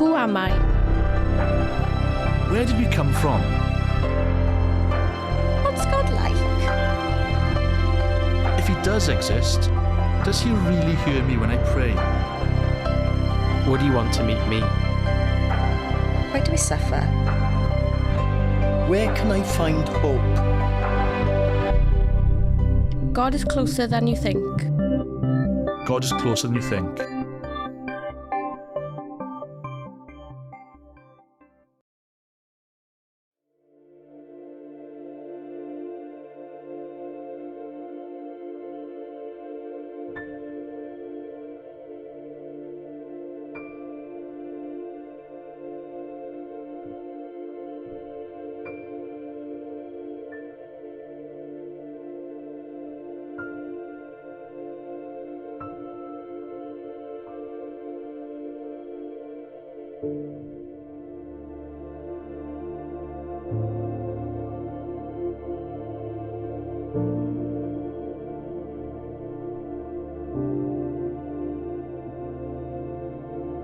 Who am I? Where did we come from? What's God like? If he does exist, does he really hear me when I pray? Would you want to meet me? Why do we suffer? Where can I find hope? God is closer than you think. God is closer than you think.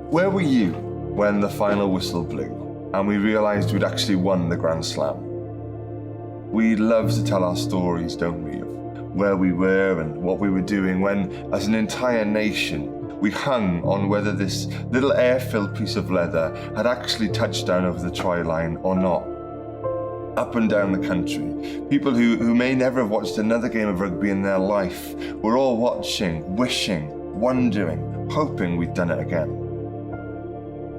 Where were you when the final whistle blew and we realised we'd actually won the Grand Slam? We love to tell our stories, don't we, of where we were and what we were doing when, as an entire nation, we hung on whether this little air-filled piece of leather had actually touched down over the try line or not. Up and down the country, people who may never have watched another game of rugby in their life were all watching, wishing, wondering, hoping we'd done it again.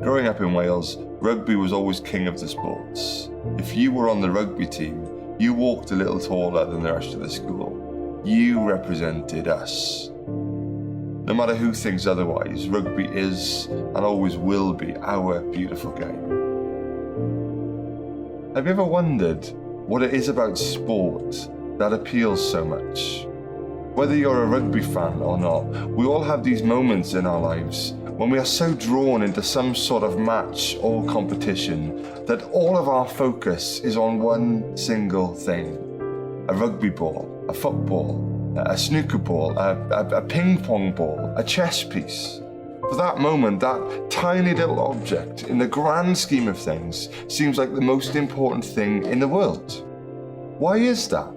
Growing up in Wales, rugby was always king of the sports. If you were on the rugby team, you walked a little taller than the rest of the school. You represented us. No matter who thinks otherwise, rugby is and always will be our beautiful game. Have you ever wondered what it is about sport that appeals so much? Whether you're a rugby fan or not, we all have these moments in our lives when we are so drawn into some sort of match or competition that all of our focus is on one single thing. A rugby ball, a football, a snooker ball, a ping pong ball, a chess piece. For that moment, that tiny little object, in the grand scheme of things, seems like the most important thing in the world. Why is that?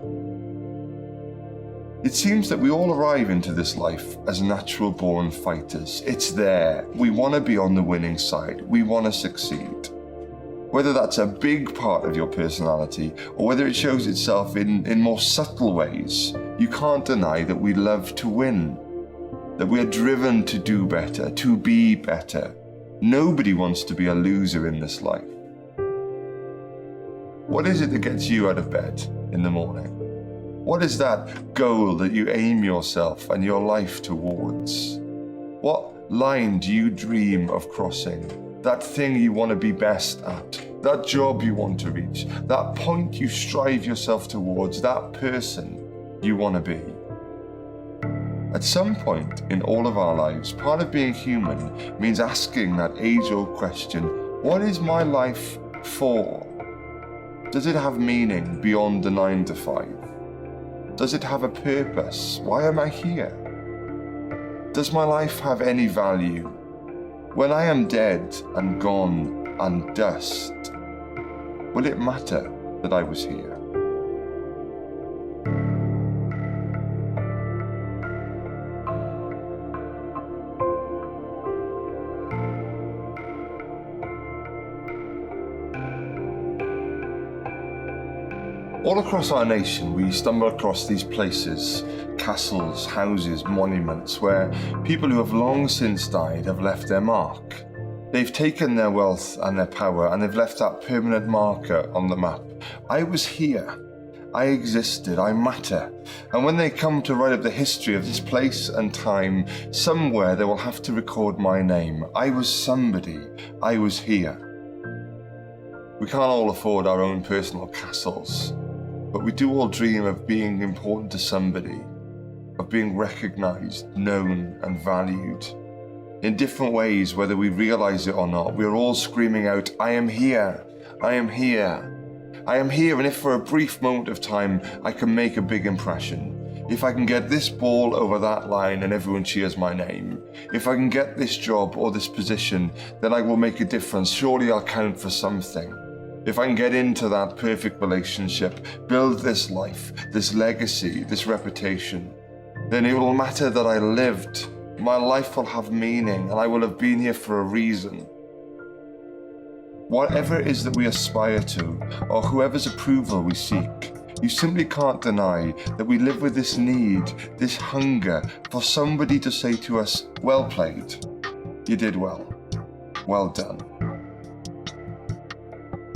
It seems that we all arrive into this life as natural-born fighters. It's there. We want to be on the winning side. We want to succeed. Whether that's a big part of your personality or whether it shows itself in more subtle ways, you can't deny that we love to win, that we are driven to do better, to be better. Nobody wants to be a loser in this life. What is it that gets you out of bed in the morning? What is that goal that you aim yourself and your life towards? What line do you dream of crossing? That thing you want to be best at, that job you want to reach, that point you strive yourself towards, that person you want to be. At some point in all of our lives, part of being human means asking that age-old question, what is my life for? Does it have meaning beyond the 9 to 5? Does it have a purpose? Why am I here? Does my life have any value? When I am dead and gone and dust, will it matter that I was here? All across our nation, we stumble across these places, castles, houses, monuments, where people who have long since died have left their mark. They've taken their wealth and their power, and they've left that permanent marker on the map. I was here. I existed. I matter. And when they come to write up the history of this place and time, somewhere they will have to record my name. I was somebody. I was here. We can't all afford our own personal castles, but we do all dream of being important to somebody, of being recognized, known, and valued. In different ways, whether we realize it or not, we're all screaming out, I am here, I am here, I am here, and if for a brief moment of time I can make a big impression, if I can get this ball over that line and everyone cheers my name, if I can get this job or this position, then I will make a difference. Surely I'll count for something. If I can get into that perfect relationship, build this life, this legacy, this reputation, then it will matter that I lived. My life will have meaning and I will have been here for a reason. Whatever it is that we aspire to, or whoever's approval we seek, you simply can't deny that we live with this need, this hunger for somebody to say to us, well played, you did well, well done.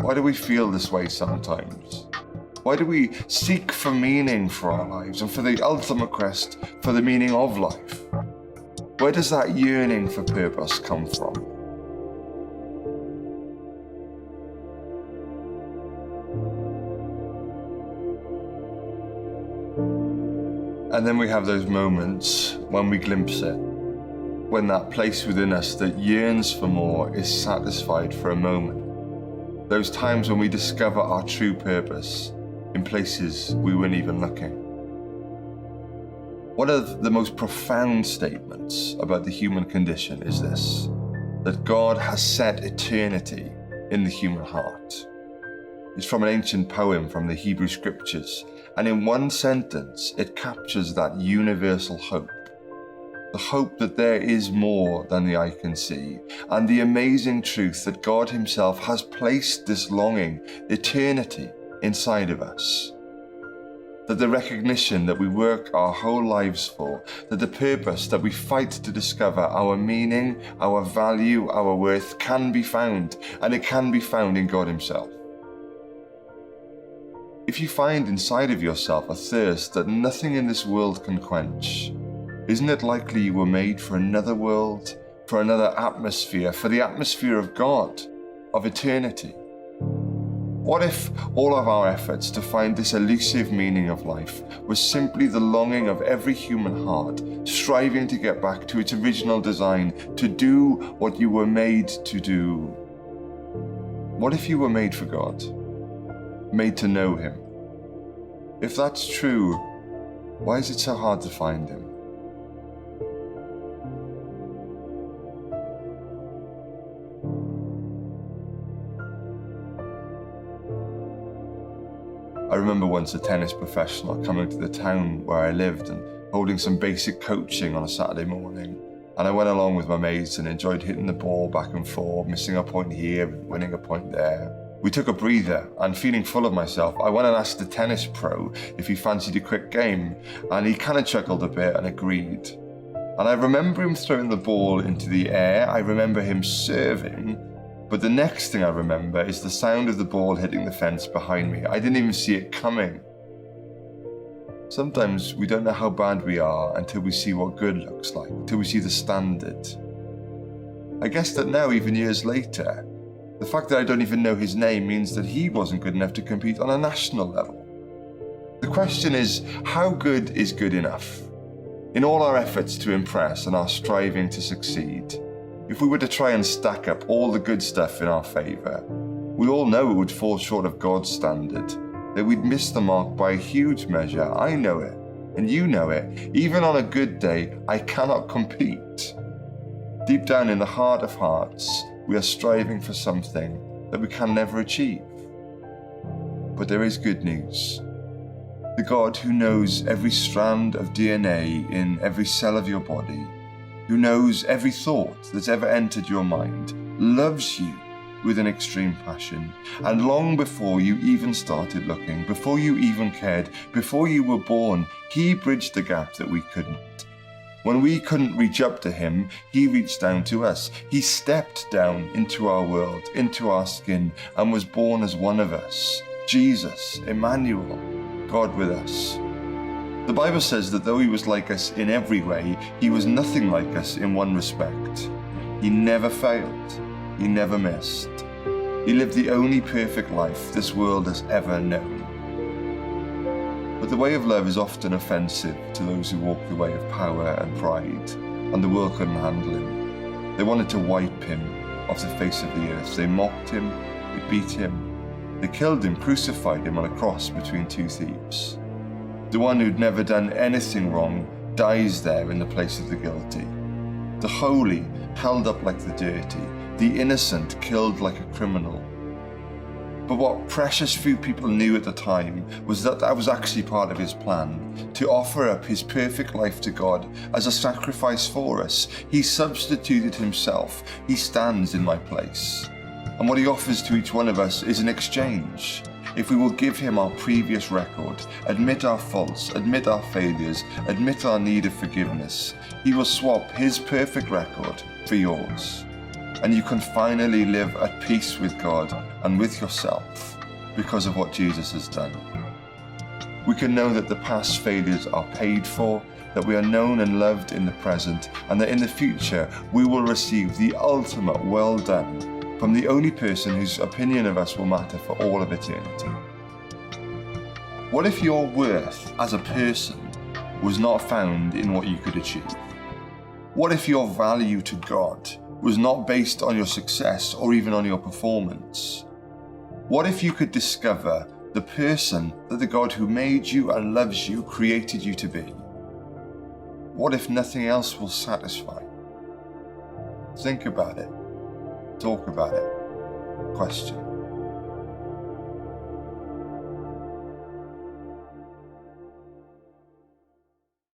Why do we feel this way sometimes? Why do we seek for meaning for our lives and for the ultimate quest for the meaning of life? Where does that yearning for purpose come from? And then we have those moments when we glimpse it, when that place within us that yearns for more is satisfied for a moment. Those times when we discover our true purpose in places we weren't even looking. One of the most profound statements about the human condition is this, that God has set eternity in the human heart. It's from an ancient poem from the Hebrew Scriptures, and in one sentence it captures that universal hope. The hope that there is more than the eye can see, and the amazing truth that God Himself has placed this longing, eternity, inside of us. That the recognition that we work our whole lives for, that the purpose that we fight to discover, our meaning, our value, our worth, can be found, and it can be found in God Himself. If you find inside of yourself a thirst that nothing in this world can quench, isn't it likely you were made for another world, for another atmosphere, for the atmosphere of God, of eternity? What if all of our efforts to find this elusive meaning of life was simply the longing of every human heart, striving to get back to its original design, to do what you were made to do? What if you were made for God, made to know Him? If that's true, why is it so hard to find Him? I remember once a tennis professional coming to the town where I lived and holding some basic coaching on a Saturday morning. And I went along with my mates and enjoyed hitting the ball back and forth, missing a point here, winning a point there. We took a breather, and feeling full of myself, I went and asked the tennis pro if he fancied a quick game, and he kind of chuckled a bit and agreed. And I remember him throwing the ball into the air, I remember him serving, but the next thing I remember is the sound of the ball hitting the fence behind me. I didn't even see it coming. Sometimes we don't know how bad we are until we see what good looks like, until we see the standard. I guess that now, even years later, the fact that I don't even know his name means that he wasn't good enough to compete on a national level. The question is, how good is good enough? In all our efforts to impress and our striving to succeed, if we were to try and stack up all the good stuff in our favour, we all know it would fall short of God's standard, that we'd miss the mark by a huge measure. I know it, and you know it. Even on a good day, I cannot compete. Deep down in the heart of hearts, we are striving for something that we can never achieve. But there is good news. The God who knows every strand of DNA in every cell of your body, who knows every thought that's ever entered your mind, loves you with an extreme passion. And long before you even started looking, before you even cared, before you were born, He bridged the gap that we couldn't. When we couldn't reach up to Him, He reached down to us. He stepped down into our world, into our skin, and was born as one of us. Jesus, Emmanuel, God with us. The Bible says that though He was like us in every way, He was nothing like us in one respect. He never failed. He never missed. He lived the only perfect life this world has ever known. But the way of love is often offensive to those who walk the way of power and pride, and the world couldn't handle Him. They wanted to wipe Him off the face of the earth. They mocked Him, they beat Him, they killed Him, crucified Him on a cross between two thieves. The one who'd never done anything wrong dies there in the place of the guilty. The holy held up like the dirty, the innocent killed like a criminal. But what precious few people knew at the time was that that was actually part of his plan, to offer up his perfect life to God as a sacrifice for us. He substituted himself. He stands in my place. And what he offers to each one of us is an exchange. If we will give him our previous record, admit our faults, admit our failures, admit our need of forgiveness, he will swap his perfect record for yours. And you can finally live at peace with God and with yourself because of what Jesus has done. We can know that the past failures are paid for, that we are known and loved in the present, and that in the future we will receive the ultimate well done from the only person whose opinion of us will matter for all of eternity. What if your worth as a person was not found in what you could achieve? What if your value to God was not based on your success or even on your performance? What if you could discover the person that the God who made you and loves you created you to be? What if nothing else will satisfy? Think about it. Talk about it. Question.